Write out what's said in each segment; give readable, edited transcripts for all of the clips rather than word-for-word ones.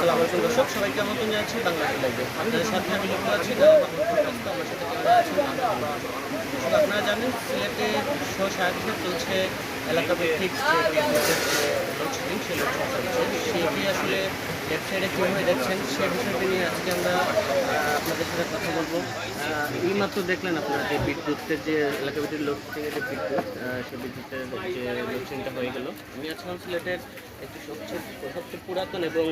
আসসালামু আলাইকুম দর্শক, সবাইকে আমন্ত্রণ জানাচ্ছি বাংলা লাইভে। আপনাদের সাথে আমি যুক্ত আছি আমার সাথে ক্যামেরা আছেন। দর্শক, আপনারা জানেন সিলেটে স্বশাসন চলছে, এলাকাভিত্তিক যে বিদ্যুতের যে লোডশেডিং সেই লোডশেডিং চলছে, সেইটি আসলে ওয়েবসাইটে কীভাবে দেখছেন সে বিষয়টি নিয়ে আজকে আমরা আপনাদের সাথে কথা বলবো। এইমাত্র দেখলেন আপনারা যে বিদ্যুতের যে এলাকাভিত্তিক লোডশেডিংয়ের যে বিদ্যুৎ, সেই বিদ্যুতের যে লোডশেডিংটা হয়ে গেল। আমি আজকাল সিলেটের একটি সবচেয়ে পুরাতন এবং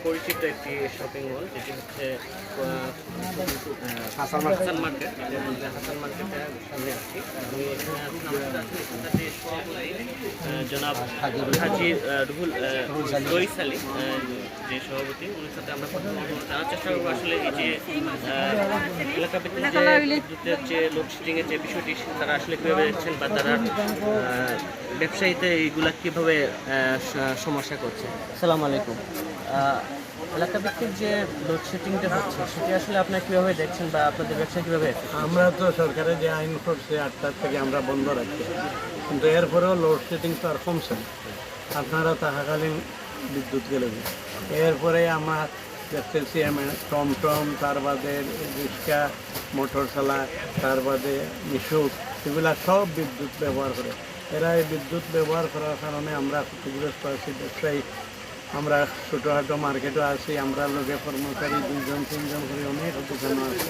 পরিচিত একটি শপিং মল, যেটি হচ্ছে হাসান মার্কেট। হাসান মার্কেটের সামনে আছি। আমি এখানে জনাব হাজি রইস আলী যে সভাপতি, ওনার সাথে আমরা কথা জানার চেষ্টা করবো আসলে এই যে এলাকাভিত্তিক যে বিদ্যুতের যে লোডশেডিংয়ের যে বিষয়টি তারা আসলে কীভাবে দেখছেন বা তারা ব্যবসায়ীতে এইগুলা কীভাবে সমস্যা করছে। আসসালামু আলাইকুম। এলাকাভিত্তিক যে লোডশেডিংটা হচ্ছে সেটি আসলে আপনারা কীভাবে দেখছেন বা আপনাদের ব্যবসা কীভাবে? আমরা তো সরকারের যে আইন করছে 8টার থেকে আমরা বন্ধ রাখছি, কিন্তু এরপরেও লোডশেডিং তো আর কমছে না। আপনারা থাকাকালীন বিদ্যুৎ গেলে এরপরে আমরা দেখতেছি টমটম, তার বাদে রিক্সা, মোটর চালা, তার বাদে মিশুক, এগুলা সব বিদ্যুৎ ব্যবহার করে। এরা এই বিদ্যুৎ ব্যবহার করার কারণে আমরা ক্ষতিগ্রস্ত আছি ব্যবসায়ী। আমরা ছোটোখাটো মার্কেটও আছি, আমরা লোকে কর্মচারী 2-3 করে অনেক দোকানও আছে।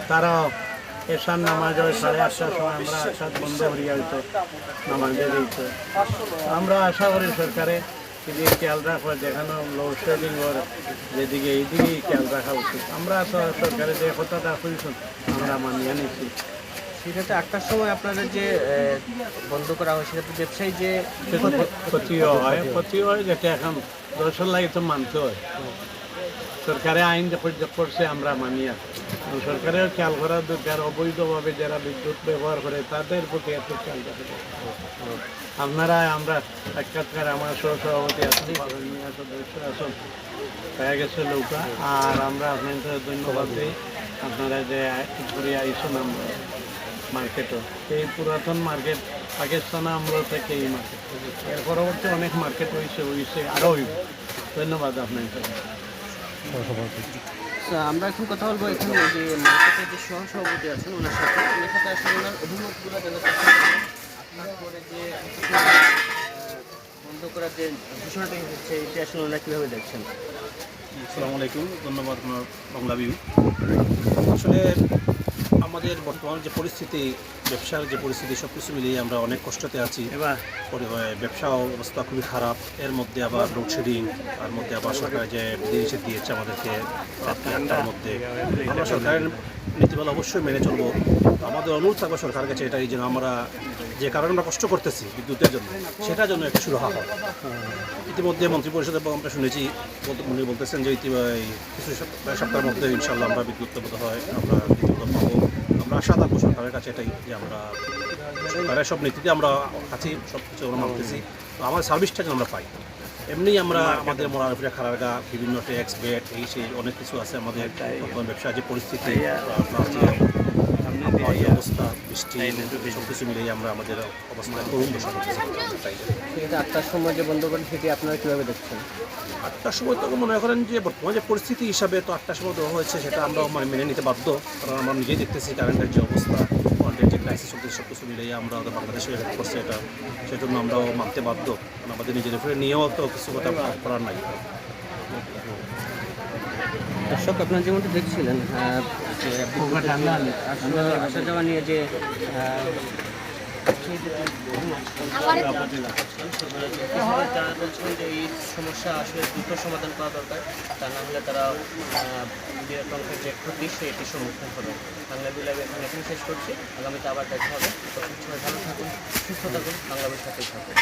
তারাও এসার নামাজ হয় 8:30টার সময়, আমরা আসাদ বন্ধ হয়ে হয়তো নামাজে দিত। আমরা আশা করি সরকারে যদি খেয়াল রাখা, যেখানে লোডশেডিং ওর যেদিকে এইদিকেই খেয়াল রাখা উচিত। আমরা তো সরকারের যে কথাটা কইছেন আমরা মানিয়ে নিচ্ছি। সেটাতে 8টার সময় আপনাদের যে বন্ধ করা হয় সেটাতে ব্যবসায়ী যে ক্ষতি হয়, যেটা এখন দর্শন লাগে তো মানতে হয়। সরকারে আইন করছে আমরা মানি আছি। সরকারের খেয়াল করা দরকার, অবৈধভাবে যারা বিদ্যুৎ ব্যবহার করে তাদের প্রতি এত খেয়াল রাখা। আপনারা আমরা সাক্ষাৎকার আমার সহসভাপতি আছেন, সদস্য আছেন, হয়ে গেছে নৌকা। আর আমরা আপনাদের ধন্যবাদ দিই, আপনারা যে ঘুরে আইসুন আমরা মার্কেটও। এই পুরাতন মার্কেট পাকিস্তান আমল থেকে এই মার্কেট, এর পরবর্তী অনেক মার্কেট হয়েছে আরও হইব। ধন্যবাদ আপনাদের। আমরা এখন কথা বলবো এখানে যে মার্কেটের যে সহসভাপতি আছেন ওনার সাথে আসলে ওনার অভিমতগুলো জানাতে আপনার পরে যে বন্ধ করার যে ঘোষণাটা হচ্ছে এটা আসলে ওনারা কীভাবে দেখছেন? আসসালামু আলাইকুম, ধন্যবাদ আপনার বাংলা ভিউ। আসলে আমাদের বর্তমান যে পরিস্থিতি, ব্যবসার যে পরিস্থিতি, সব কিছু মিলিয়ে আমরা অনেক কষ্টতে আছি। ব্যবসা অবস্থা খুবই খারাপ। এর মধ্যে আবার লোডশেডিং, তার মধ্যে আবার সরকার যে বিধিনিষেধ দিয়েছে আমাদেরকে 8টার মধ্যে, আমরা সরকারের নীতিমালা অবশ্যই মেনে চলবো। আমাদের অনুরোধ থাকবে সরকারের কাছে এটাই, যেন আমরা যে কারণে আমরা কষ্ট করতেছি বিদ্যুতের জন্য, সেটার জন্য একটা সুরাহা হয়। ইতিমধ্যে মন্ত্রী পরিষদে আমরা শুনেছি, উনি বলতেছেন যে কিছু সপ্তাহের মধ্যে ইনশাল্লাহ আমরা বিদ্যুৎ হয় আমরা বিদ্যুৎ পাবো। আমরা আশা থাকবো সরকারের কাছে এটাই, যে আমরা সরকারের সব নীতিতে আমরা আছি, সব কিছু আমরা মানতেছি, তো আমার সার্ভিসটা যেন আমরা পাই। এমনি আমরা আমাদের মোরারফিরা খারাগা, বিভিন্ন ট্যাক্স বেট এই সেই অনেক কিছু আছে আমাদের ব্যবসার যে পরিস্থিতি, অবস্থা, বৃষ্টি, সব কিছু মিলিয়ে আমরা আমাদের অবস্থায় করুন বসা করতেছি। 8টার সময় যে বন্ধ করেন সেটি আপনারা কীভাবে দেখছেন? 8টার সময় তো মনে করেন যে বর্তমানে যে পরিস্থিতি হিসাবে তো 8টার সময় দেওয়া হয়েছে, সেটা আমরা মেনে নিতে বাধ্য। কারণ আমরা নিজেই দেখতেছি কারেন্টের যে অবস্থা, কারেন্টের যে ক্রাইসিস চলতেছে, সব কিছু মিলিয়ে আমরা বাংলাদেশে হেল্প করছে এটা, সেজন্য আমরাও মানতে বাধ্য। কারণ আমাদের নিজেদের উপরে নিয়েও তো কিছু কথা করার নাই। দর্শক, আপনার যেমনটা দেখছিলেন আসা যাওয়া নিয়ে যে তারা বলছিলেন যে এই সমস্যা আসলে দ্রুত সমাধান করা দরকার, তা না হলে তারা বিরাট অঙ্কের যে ক্ষতি সেটি সম্মুখীন হবে। বাংলা লাইভ এখানে শেষ করছি, আগামীতে আবার দেখা হবে। সবাই ভালো থাকুন, সুস্থ থাকুন, বাংলাদেশের সাথেই থাকুন।